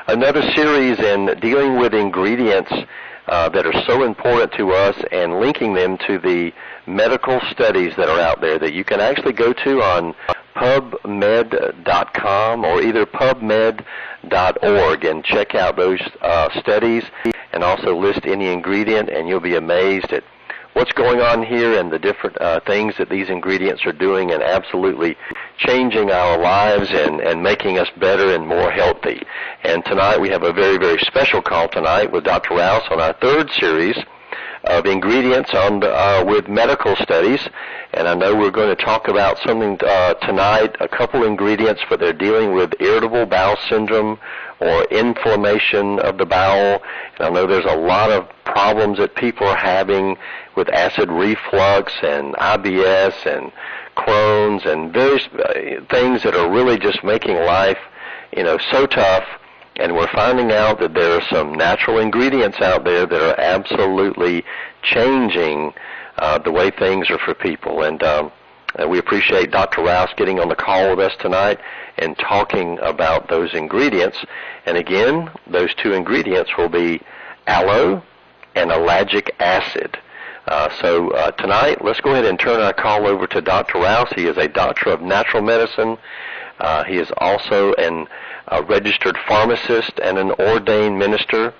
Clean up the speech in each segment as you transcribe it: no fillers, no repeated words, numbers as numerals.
another series in dealing with ingredients that are so important to us and linking them to the medical studies that are out there that you can actually go to on PubMed.com or either PubMed.org and check out those studies and also list any ingredient, and you'll be amazed at what's going on here and the different things that these ingredients are doing and absolutely changing our lives and making us better and more healthy. And tonight we have a very, very special call tonight with Dr. Rouse on our third series of ingredients on with medical studies. And I know we're going to talk about something tonight, a couple ingredients, but they're dealing with irritable bowel syndrome or inflammation of the bowel. And I know there's a lot of problems that people are having with acid reflux and IBS and Crohn's and various things that are really just making life, so tough. And we're finding out that there are some natural ingredients out there that are absolutely changing the way things are for people. And we appreciate Dr. Rouse getting on the call with us tonight and talking about those ingredients. And again, those two ingredients will be aloe and ellagic acid. So tonight, let's go ahead and turn our call over to Dr. Rouse. He is a doctor of natural medicine. He is also a registered pharmacist and an ordained minister,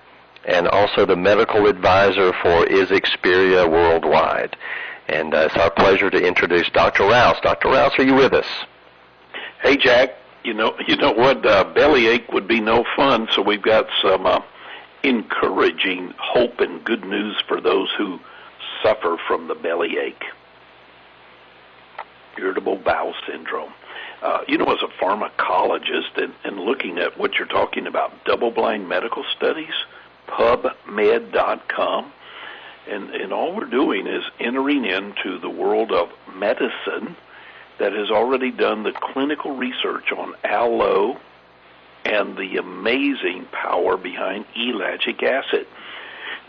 and also the medical advisor for Xperia Worldwide. And it's our pleasure to introduce Dr. Rouse. Dr. Rouse, are you with us? Hey, Jack. You know what? Bellyache would be no fun, so we've got some encouraging hope and good news for those who suffer from the bellyache. Irritable bowel syndrome. As a pharmacologist and looking at what you're talking about, double-blind medical studies, PubMed.com, and all we're doing is entering into the world of medicine that has already done the clinical research on aloe and the amazing power behind ellagic acid.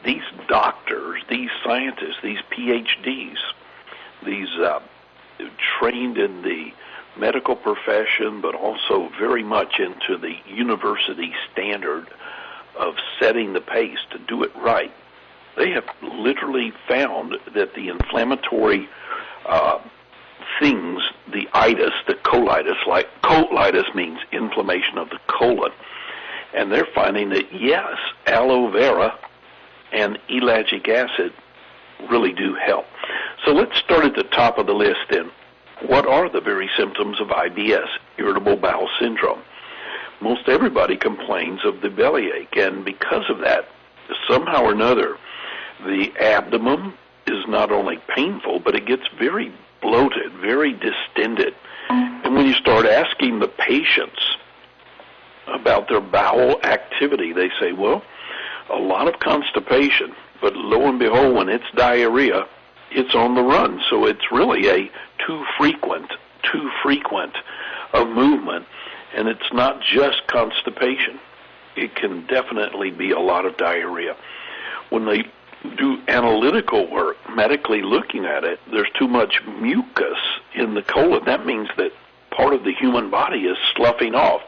These doctors, these scientists, these PhDs, these trained in the medical profession, but also very much into the university standard of setting the pace to do it right. They have literally found that the inflammatory things, the itis, the colitis, like colitis means inflammation of the colon, and they're finding that, yes, aloe vera and ellagic acid really do help. So let's start at the top of the list then. What are the very symptoms of IBS, irritable bowel syndrome? Most everybody complains of the bellyache, and because of that, somehow or another, the abdomen is not only painful, but it gets very bloated, very distended. And when you start asking the patients about their bowel activity, they say, well, a lot of constipation, but lo and behold, when it's diarrhea, it's on the run. So it's really a too frequent of movement, and it's not just constipation. It can definitely be a lot of diarrhea. When they do analytical work, medically looking at it, there's too much mucus in the colon. That means that part of the human body is sloughing off.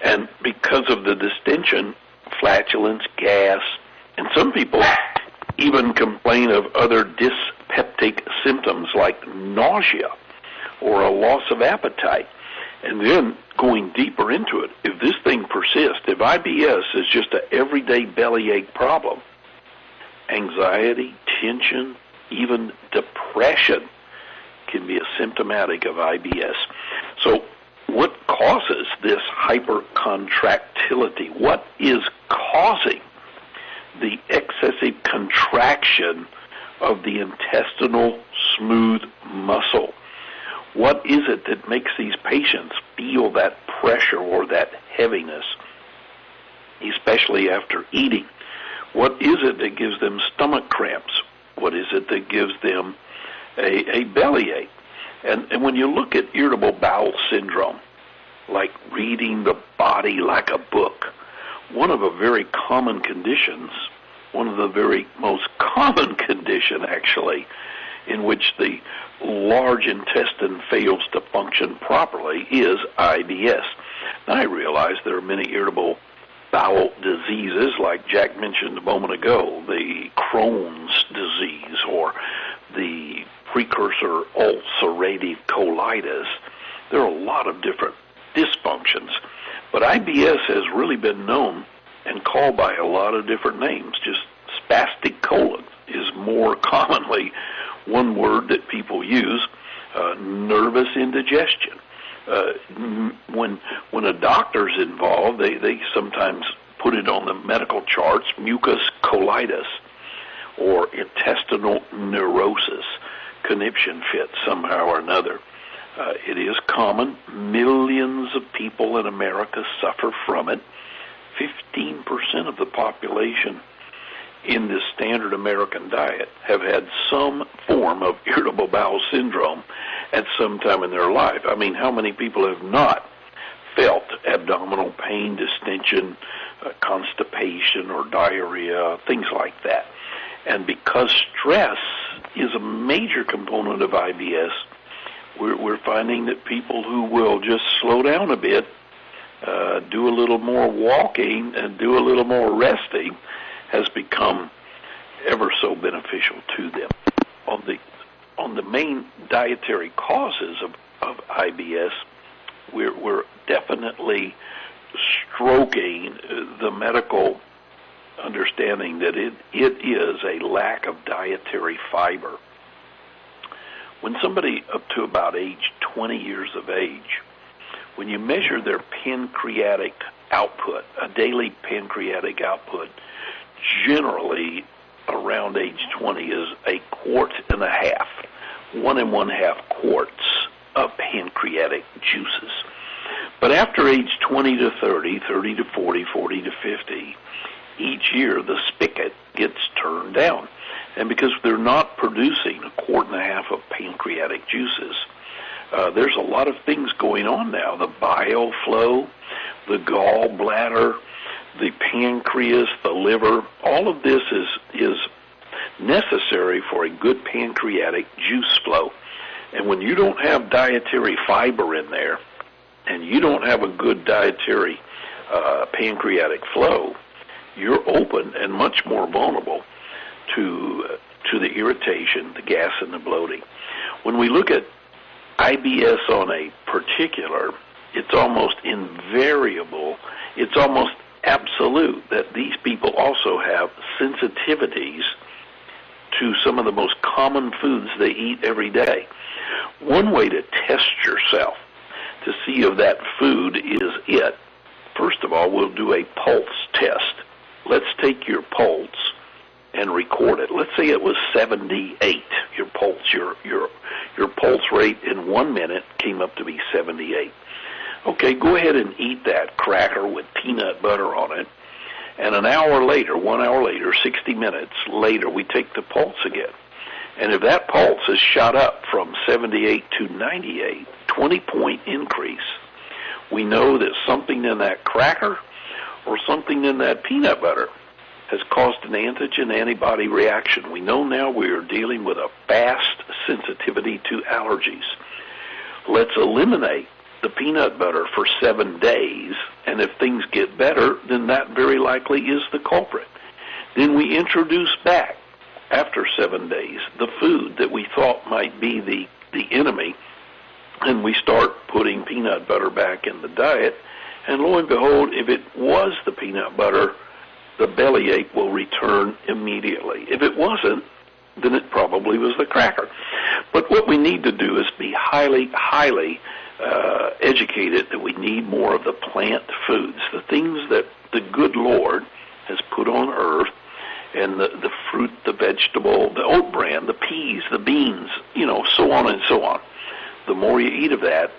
And because of the distension, flatulence, gas, and some people even complain of other dyspeptic symptoms like nausea or a loss of appetite. And then going deeper into it, if this thing persists, if IBS is just an everyday bellyache problem, anxiety, tension, even depression can be a symptomatic of IBS. So what causes this hypercontractility? What is causing the excessive contraction of the intestinal smooth muscle? What is it that makes these patients feel that pressure or that heaviness, especially after eating? What is it that gives them stomach cramps? What is it that gives them a bellyache? And when you look at irritable bowel syndrome, like reading the body like a book, one of the very common conditions, one of the very most common condition actually, in which the large intestine fails to function properly is IBS. Now, I realize there are many irritable bowel diseases, like Jack mentioned a moment ago, the Crohn's disease or the precursor ulcerative colitis. There are a lot of different dysfunctions, but IBS has really been known and called by a lot of different names. Just spastic colon is more commonly one word that people use. Nervous indigestion. When a doctor's involved, they sometimes put it on the medical charts, mucus colitis or intestinal neurosis, conniption fit somehow or another. It is common. Millions of people in America suffer from it. 15% of the population in the standard American diet have had some form of irritable bowel syndrome at some time in their life. I mean, how many people have not felt abdominal pain, distension, constipation, or diarrhea, things like that? And because stress is a major component of IBS, we're finding that people who will just slow down a bit, do a little more walking, and do a little more resting has become ever so beneficial to them. On the main dietary causes of IBS, we're definitely stroking the medical understanding that it is a lack of dietary fiber. When somebody up to about age 20 years of age, when you measure their pancreatic output, a daily pancreatic output, generally around age 20 is 1.5 quarts, 1.5 quarts of pancreatic juices. But after age 20 to 30, 30 to 40, 40 to 50, each year the spigot gets turned down. And because they're not producing 1.5 quarts of pancreatic juices, there's a lot of things going on now. The bile flow, the gallbladder, the pancreas, the liver, all of this is necessary for a good pancreatic juice flow. And when you don't have dietary fiber in there, and you don't have a good dietary pancreatic flow, you're open and much more vulnerable to the irritation, the gas, and the bloating. When we look at IBS on a particular, it's almost invariable, it's almost absolute that these people also have sensitivities to some of the most common foods they eat every day. One way to test yourself to see if that food is it, first of all, we'll do a pulse test. Let's take your pulse and record it. Let's say it was 78, your pulse, your pulse rate in 1 minute came up to be 78. Okay, go ahead and eat that cracker with peanut butter on it, and an hour later, 1 hour later, 60 minutes later, we take the pulse again. And if that pulse is shot up from 78 to 98, 20-point increase, we know that something in that cracker or something in that peanut butter has caused an antigen-antibody reaction. We know now we are dealing with a fast sensitivity to allergies. Let's eliminate the peanut butter for 7 days, and if things get better, then that very likely is the culprit. Then we introduce back, after 7 days, the food that we thought might be the enemy, and we start putting peanut butter back in the diet, and lo and behold, if it was the peanut butter, the bellyache will return immediately. If it wasn't, then it probably was the cracker. But what we need to do is be highly educated that we need more of the plant foods, the things that the good Lord has put on earth, and the fruit, the vegetable, the oat bran, the peas, the beans, so on and so on. The more you eat of that,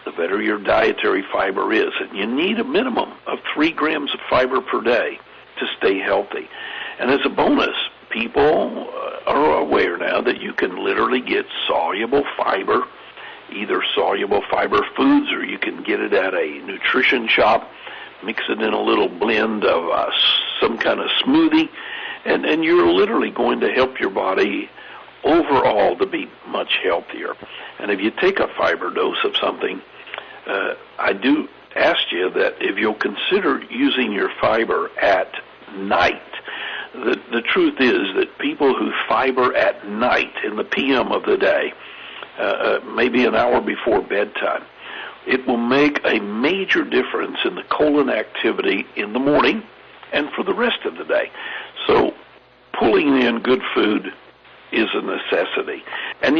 the better your dietary fiber is. And you need a minimum of 3 grams of fiber per day to stay healthy. And as a bonus, people are aware now that you can literally get soluble fiber, either soluble fiber foods, or you can get it at a nutrition shop, mix it in a little blend of some kind of smoothie, and you're literally going to help your body overall to be much healthier. And if you take a fiber dose of something, I do asked you that if you'll consider using your fiber at night. The truth is that people who fiber at night in the PM of the day, maybe an hour before bedtime, it will make a major difference in the colon activity in the morning and for the rest of the day. So pulling in good food is a necessity. And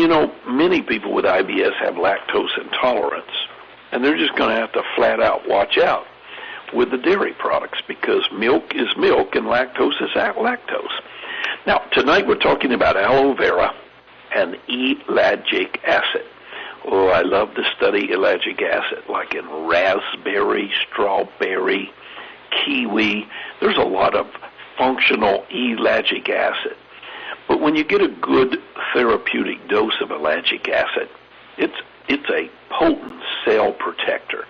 many people with IBS have lactose intolerance, and they're just going to have to flat out watch out with the dairy products, because milk is milk and lactose is lactose. Now, tonight we're talking about aloe vera and ellagic acid. Oh, I love to study ellagic acid, like in raspberry, strawberry, kiwi. There's a lot of functional ellagic acid. But when you get a good therapeutic dose of ellagic acid, it's a potent cell protector.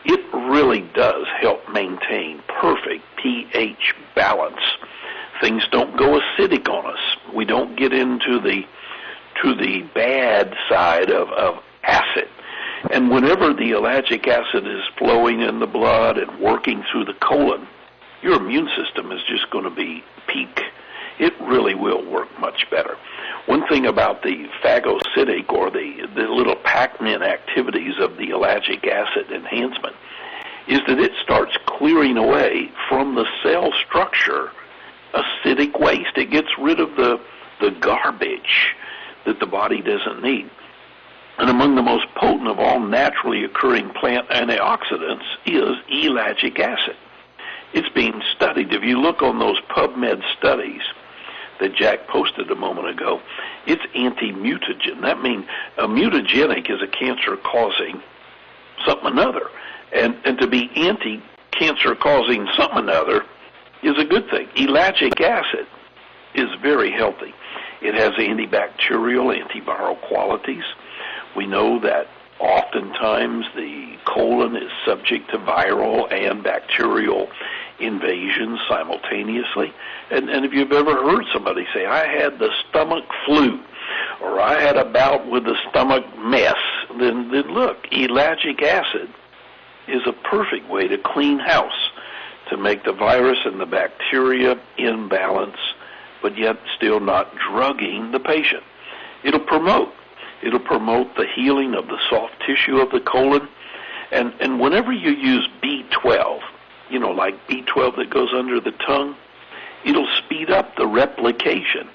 It really does help maintain perfect pH balance. Things don't go acidic on us. We don't get into the bad side of acid. And whenever the ellagic acid is flowing in the blood and working through the colon, your immune system is just going to be peak. It really will work much better. One thing about the phagocytic or the little Pac-Man activities of the ellagic acid enhancement is that it starts clearing away from the cell structure acidic waste. It gets rid of the garbage that the body doesn't need. And among the most potent of all naturally occurring plant antioxidants is ellagic acid. It's being studied. If you look on those PubMed studies that Jack posted a moment ago, it's anti-mutagen. That means a mutagenic is a cancer-causing something another. And to be anti-cancer causing something another is a good thing. Ellagic acid is very healthy. It has antibacterial, antiviral qualities. We know that oftentimes the colon is subject to viral and bacterial invasions simultaneously. And if you've ever heard somebody say, I had the stomach flu, or I had a bout with the stomach mess, then look, ellagic acid is a perfect way to clean house, to make the virus and the bacteria in balance, but yet still not drugging the patient. It'll promote the healing of the soft tissue of the colon. And whenever you use B12, like B12 that goes under the tongue, it'll speed up the replication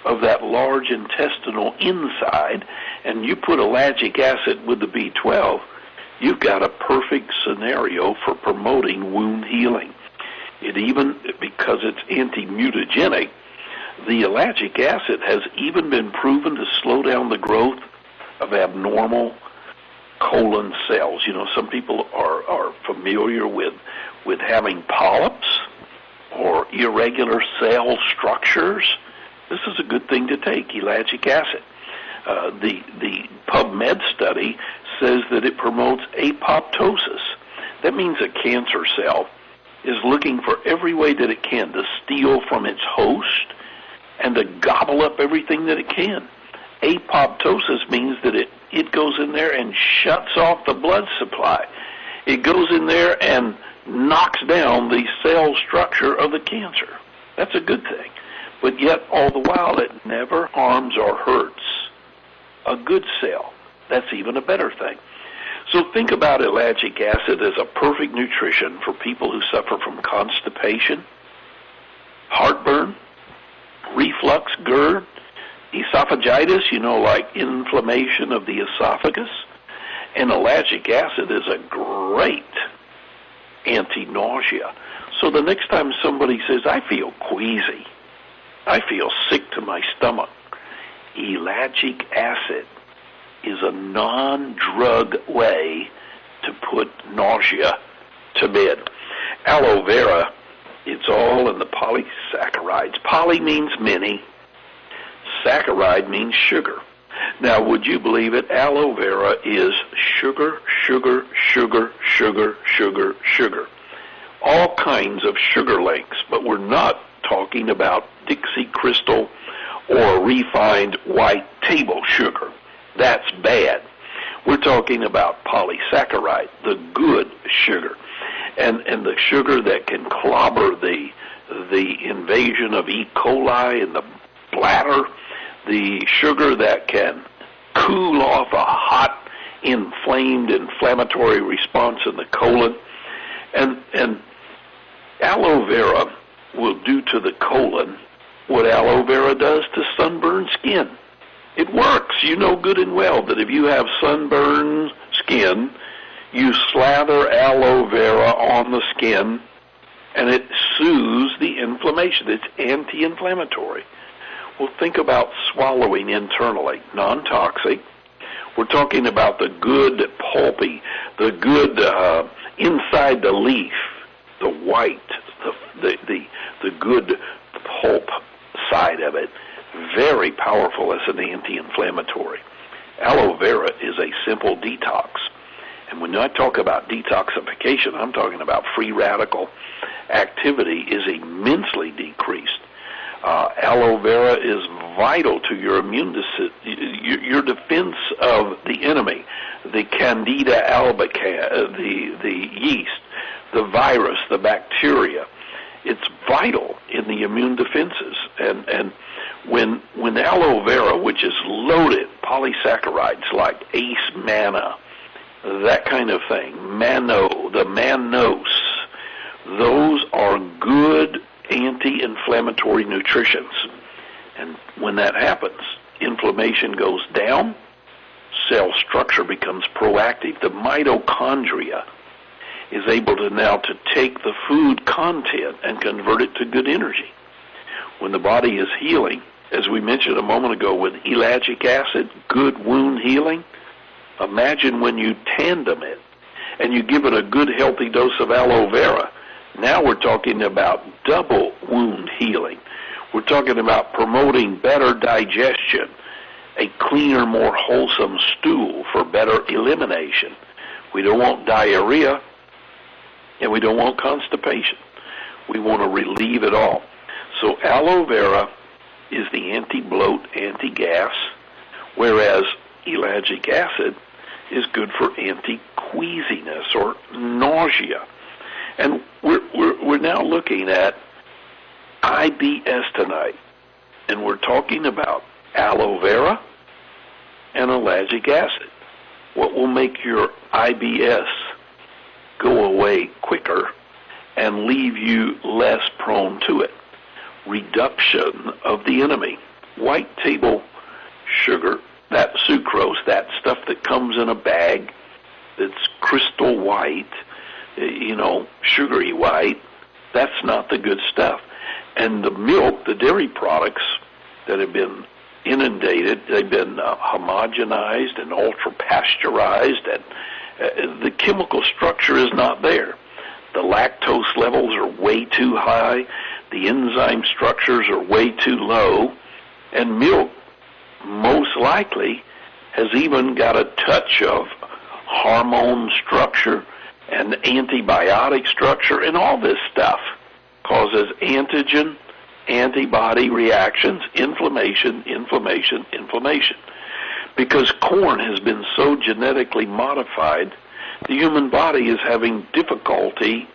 of that large intestinal inside, and you put ellagic acid with the B12, you've got a perfect scenario for promoting wound healing. It even, because it's anti-mutagenic, the ellagic acid has even been proven to slow down the growth of abnormal colon cells. Some people are familiar with having polyps or irregular cell structures. This is a good thing to take, ellagic acid. The PubMed study says that it promotes apoptosis. That means a cancer cell is looking for every way that it can to steal from its host and to gobble up everything that it can. Apoptosis means that it goes in there and shuts off the blood supply. It goes in there and knocks down the cell structure of the cancer. That's a good thing. But yet, all the while, it never harms or hurts a good cell. That's even a better thing. So think about ellagic acid as a perfect nutrition for people who suffer from constipation, heartburn, reflux, GERD, esophagitis, like inflammation of the esophagus. And ellagic acid is a great anti-nausea. So the next time somebody says, I feel queasy, I feel sick to my stomach, ellagic acid is a non-drug way to put nausea to bed. Aloe vera, it's all in the polysaccharides. Poly means many. Saccharide means sugar. Now, would you believe it? Aloe vera is sugar, sugar, sugar, sugar, sugar, sugar. All kinds of sugar links, but we're not talking about Dixie Crystal or refined white table sugar. That's bad. We're talking about polysaccharide, the good sugar, and the sugar that can clobber the invasion of E. coli in the bladder, the sugar that can cool off a hot, inflamed, inflammatory response in the colon. And aloe vera will do to the colon what aloe vera does to sunburned skin. It works. You know good and well that if you have sunburned skin, you slather aloe vera on the skin, and it soothes the inflammation. It's anti-inflammatory. Well, think about swallowing internally, non-toxic. We're talking about the good pulpy, the good inside the leaf, the white, the good pulp side of it. Very powerful as an anti-inflammatory. Aloe vera is a simple detox. And when I talk about detoxification, I'm talking about free radical activity is immensely decreased. Aloe vera is vital to your immune your defense of the enemy, the Candida albicans, the yeast, the virus, the bacteria. It's vital in the immune defenses. And when aloe vera, which is loaded polysaccharides like ace manna, that kind of thing, the mannose, those are good anti-inflammatory nutritions. And when that happens, inflammation goes down, cell structure becomes proactive. The mitochondria is able to now to take the food content and convert it to good energy. When the body is healing, as we mentioned a moment ago with ellagic acid, good wound healing, imagine when you tandem it and you give it a good healthy dose of aloe vera. Now we're talking about double wound healing. We're talking about promoting better digestion, a cleaner, more wholesome stool for better elimination. We don't want diarrhea, and we don't want constipation. We want to relieve it all. So aloe vera is the anti-bloat, anti-gas, whereas ellagic acid is good for anti-queasiness or nausea. And we're now looking at IBS tonight, and we're talking about aloe vera and ellagic acid. What will make your IBS go away quicker and leave you less prone to it? Reduction of the enemy. White table sugar, that sucrose, that stuff that comes in a bag that's crystal white, sugary white, that's not the good stuff. And the milk, the dairy products that have been inundated, they've been homogenized and ultra-pasteurized, and the chemical structure is not there. The lactose levels are way too high, the enzyme structures are way too low, and milk most likely has even got a touch of hormone structure and antibiotic structure, and all this stuff causes antigen, antibody reactions, inflammation. Because corn has been so genetically modified, the human body is having difficulty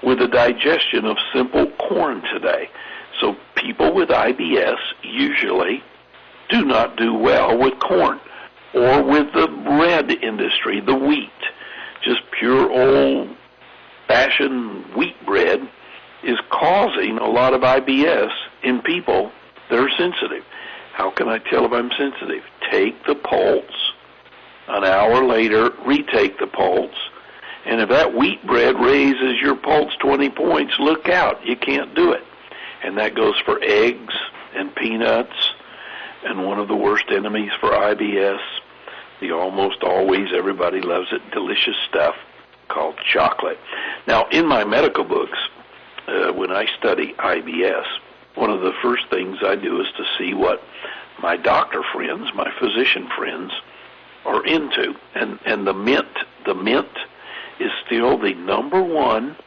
with the digestion of simple corn today. So people with IBS usually do not do well with corn or with the bread industry, the wheat. Just pure old-fashioned wheat bread is causing a lot of IBS in people that are sensitive. How can I tell if I'm sensitive? Take the pulse. An hour later, retake the pulse. And if that wheat bread raises your pulse 20 points, look out. You can't do it. And that goes for eggs and peanuts. And one of the worst enemies for IBS, the almost always everybody loves it, delicious stuff called chocolate. Now, in my medical books, when I study IBS, one of the first things I do is to see what my doctor friends, my physician friends, are into. And the mint is still the number one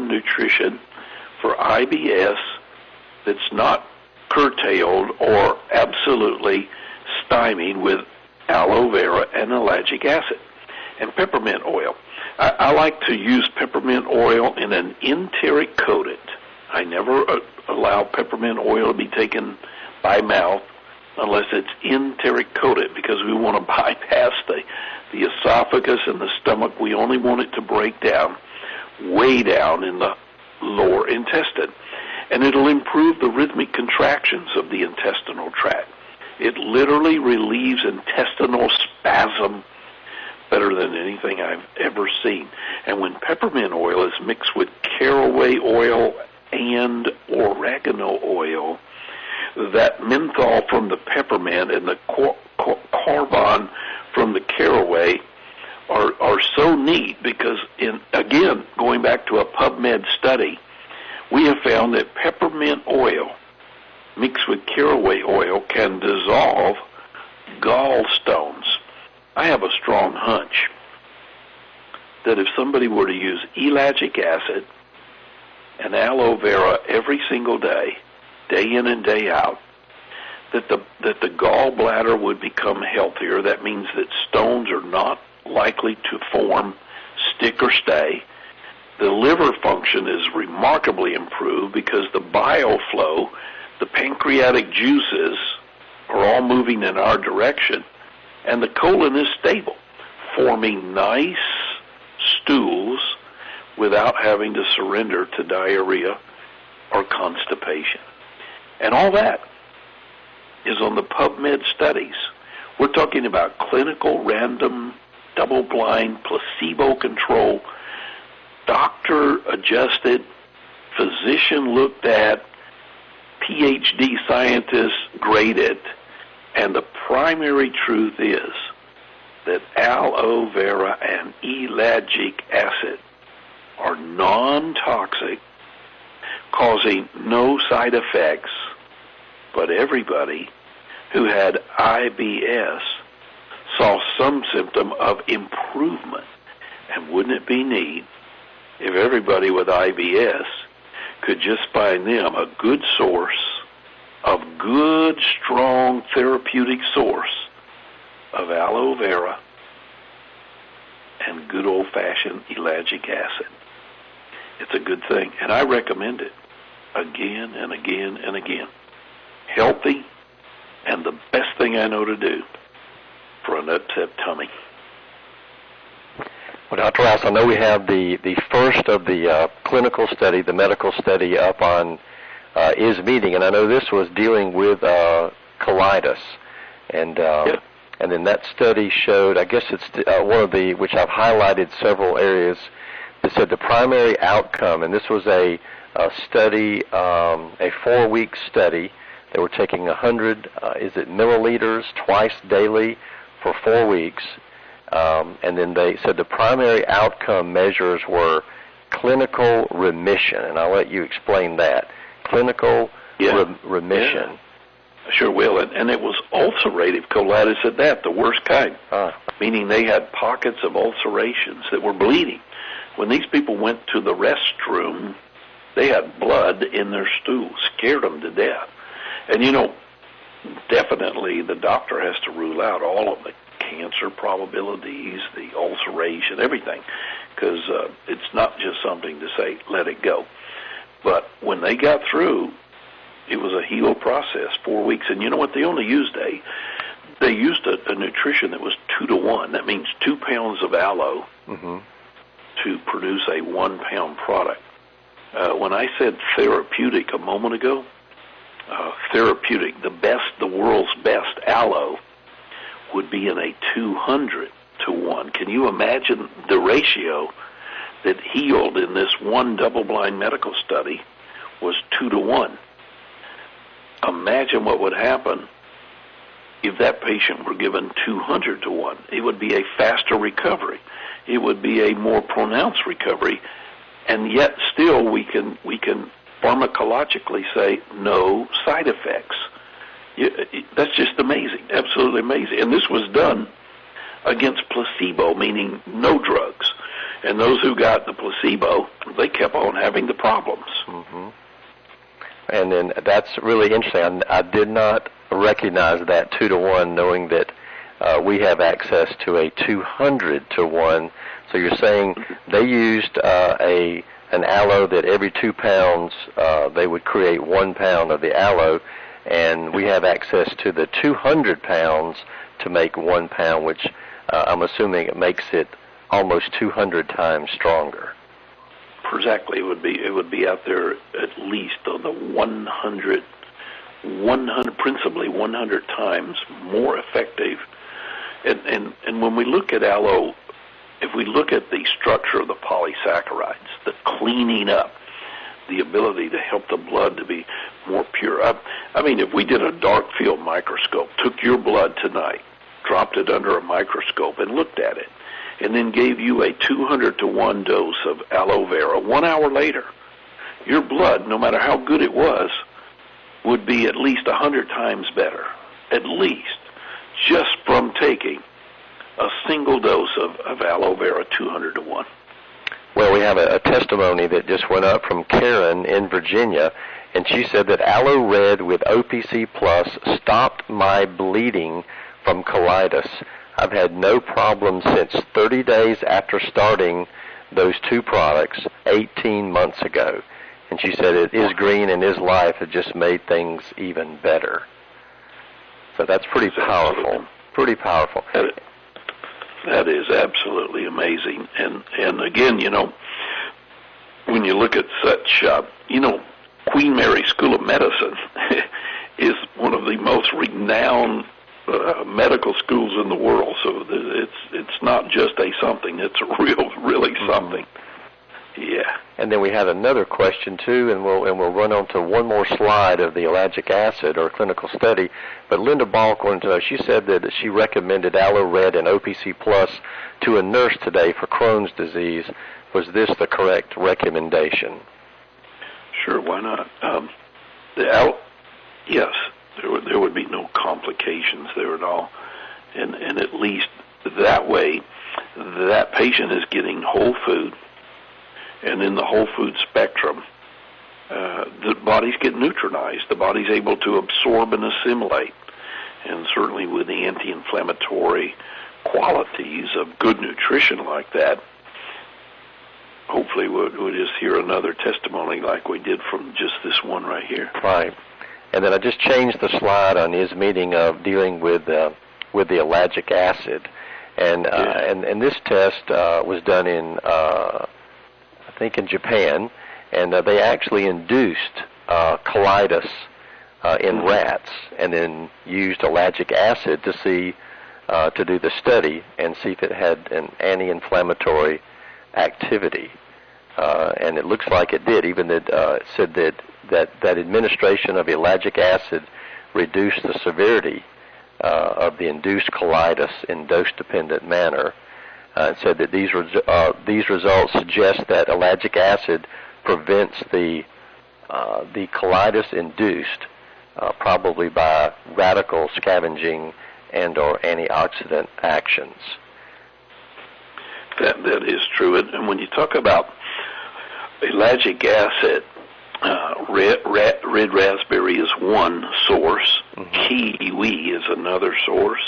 nutrition for IBS that's not curtailed or absolutely stymied with aloe vera, and ellagic acid, and peppermint oil. I like to use peppermint oil in an enteric coated. I never allow peppermint oil to be taken by mouth unless it's enteric coated, because we want to bypass the esophagus and the stomach. We only want it to break down way down in the lower intestine. And it'll improve the rhythmic contractions of the intestinal tract. It literally relieves intestinal spasm better than anything I've ever seen. And when peppermint oil is mixed with caraway oil and oregano oil, that menthol from the peppermint and the carbon from the caraway are so neat, because, again, going back to a PubMed study, we have found that peppermint oil mixed with caraway oil can dissolve gallstones. I have a strong hunch that if somebody were to use ellagic acid and aloe vera every single day, day in and day out, that the gallbladder would become healthier. That means that stones are not likely to form, stick, or stay. The liver function is remarkably improved because the bile flow, the pancreatic juices are all moving in our direction, and the colon is stable, forming nice stools without having to surrender to diarrhea or constipation. And all that is on the PubMed studies. We're talking about clinical, random, double-blind, placebo-controlled, doctor-adjusted, physician-looked at, PhD scientists graded, and the primary truth is that aloe vera and ellagic acid are non-toxic, causing no side effects, but everybody who had IBS saw some symptom of improvement. And wouldn't it be neat if everybody with IBS could just find them a good source of good, strong, therapeutic source of aloe vera and good old-fashioned ellagic acid. It's a good thing, and I recommend it again and again and again. Healthy, and the best thing I know to do for an upset tummy. Well, Dr. Rouse, I know we have the first of the clinical study, the medical study, up on is meeting, and I know this was dealing with colitis, and and then that study showed, I guess it's one of the, which I've highlighted several areas, that said the primary outcome, and this was a study, a 4-week study. They were taking 100, milliliters twice daily for 4 weeks. And then they said the primary outcome measures were clinical remission, and I'll let you explain that. Clinical remission. Yeah. I sure will. And it was ulcerative colitis at that, the worst kind, meaning they had pockets of ulcerations that were bleeding. When these people went to the restroom, they had blood in their stool, scared them to death. And, definitely the doctor has to rule out all of the cancer probabilities, the ulceration, everything, because it's not just something to say, let it go. But when they got through, it was a heal process, 4 weeks. And you know what? They only used they used a nutrition that was 2-to-1. That means 2 pounds of aloe to produce a 1 pound product. When I said therapeutic a moment ago, therapeutic, the world's best aloe would be in a 200-to-1. Can you imagine the ratio that healed in this one double-blind medical study was 2-to-1? Imagine what would happen if that patient were given 200-to-1. It would be a faster recovery. It would be a more pronounced recovery, and yet still we can pharmacologically say no side effects. That's just amazing, absolutely amazing. And this was done against placebo, meaning no drugs. And those who got the placebo, they kept on having the problems. And then that's really interesting. I did not recognize that 2-to-1, knowing that we have access to a 200 to 1. So you're saying they used an aloe that every 2 pounds they would create 1 pound of the aloe, and we have access to the 200 pounds to make 1 pound, which I'm assuming it makes it almost 200 times stronger. Exactly. It would be out there at least on the 100, principally 100 times more effective. And when we look at aloe, if we look at the structure of the polysaccharides, the cleaning up, the ability to help the blood to be more pure. I mean, if we did a dark field microscope, took your blood tonight, dropped it under a microscope and looked at it, and then gave you a 200 to 1 dose of aloe vera, 1 hour later, your blood, no matter how good it was, would be at least 100 times better, at least, just from taking a single dose of aloe vera 200 to 1. Well, we have a testimony that just went up from Karen in Virginia, and she said that aloe red with OPC Plus stopped my bleeding from colitis. I've had no problem since 30 days after starting those 2 products 18 months ago. And she said it is green and his life had just made things even better. So that's pretty powerful. Pretty powerful. That is absolutely amazing. And again, you know, when you look at such, Queen Mary School of Medicine is one of the most renowned medical schools in the world. So it's not just a something; it's really something. Yeah. And then we had another question too, and we'll run on to one more slide of the ellagic acid or clinical study. But Linda Balk wanted to know, she said that she recommended aloe red and OPC Plus to a nurse today for Crohn's disease. Was this the correct recommendation? Sure, why not? Yes, there would be no complications there at all, and at least that way, that patient is getting whole food. And in the whole food spectrum, the bodies get neutronized. The body's able to absorb and assimilate. And certainly with the anti-inflammatory qualities of good nutrition like that, hopefully we'll just hear another testimony like we did from just this one right here. Right. And then I just changed the slide on his meeting of dealing with the ellagic acid. And this test was done in I think in Japan, and they actually induced colitis in rats, and then used ellagic acid to see to do the study and see if it had an anti-inflammatory activity, and it looks like it did. Even that it said that administration of ellagic acid reduced the severity of the induced colitis in dose-dependent manner. It said that these results suggest that ellagic acid prevents the colitis induced probably by radical scavenging and or antioxidant actions. That is true. And when you talk about ellagic acid, red raspberry is one source. Mm-hmm. Kiwi is another source.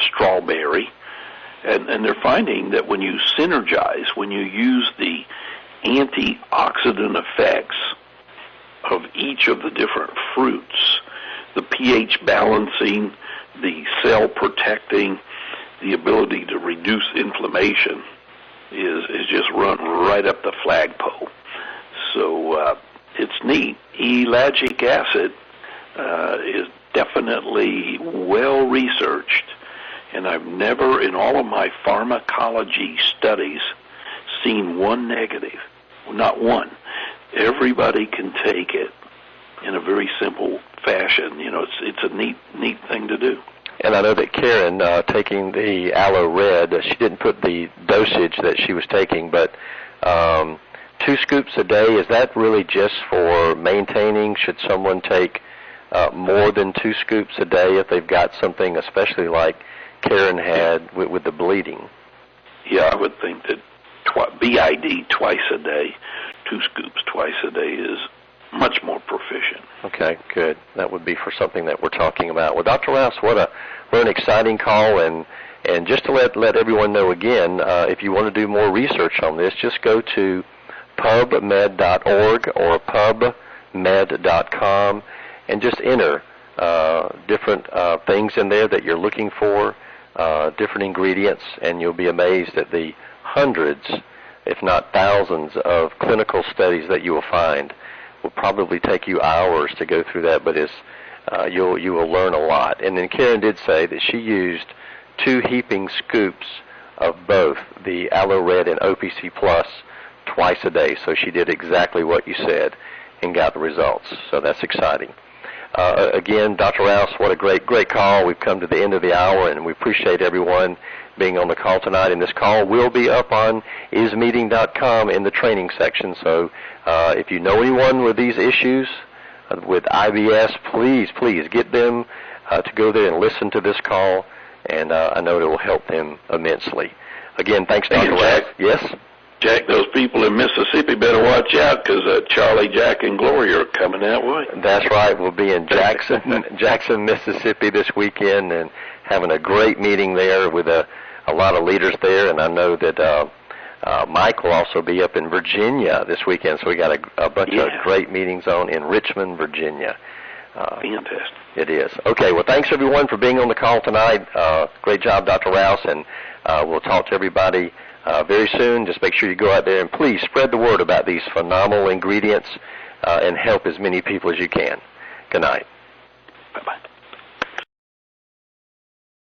Strawberry. And they're finding that when you synergize, when you use the antioxidant effects of each of the different fruits, the pH balancing, the cell protecting, the ability to reduce inflammation is just run right up the flagpole. So it's neat. Ellagic acid is definitely well researched. And I've never, in all of my pharmacology studies, seen one negative. Not one. Everybody can take it in a very simple fashion. You know, it's a neat thing to do. And I know that Karen, taking the aloe red, she didn't put the dosage that she was taking, but 2 scoops a day, is that really just for maintaining? Should someone take more than 2 scoops a day if they've got something, especially like Karen had with the bleeding? Yeah, I would think that BID twice a day, 2 scoops twice a day is much more proficient. Okay, good. That would be for something that we're talking about. Well, Dr. Rouse, what an exciting call, and just to let everyone know again, if you want to do more research on this, just go to pubmed.org or pubmed.com and just enter different things in there that you're looking for, different ingredients, and you'll be amazed at the hundreds, if not thousands, of clinical studies that you will find. Will probably take you hours to go through that, but you will learn a lot. And then Karen did say that she used 2 heaping scoops of both the Aloe Red and OPC Plus twice a day. So she did exactly what you said and got the results. So that's exciting. Again, Dr. Rouse, what a great call. We've come to the end of the hour, and we appreciate everyone being on the call tonight. And this call will be up on ismeeting.com in the training section. So if you know anyone with these issues, with IBS, please get them to go there and listen to this call, and I know it will help them immensely. Again, thanks, Dr. Rouse. Yes? Jack, those people in Mississippi better watch out, because Charlie, Jack, and Gloria are coming that way. That's right. We'll be in Jackson, Mississippi this weekend, and having a great meeting there with a lot of leaders there. And I know that Mike will also be up in Virginia this weekend, so we got a bunch of great meetings on in Richmond, Virginia. Fantastic. It is. Okay, well, thanks, everyone, for being on the call tonight. Great job, Dr. Rouse, and we'll talk to everybody very soon. Just make sure you go out there and please spread the word about these phenomenal ingredients and help as many people as you can. Good night.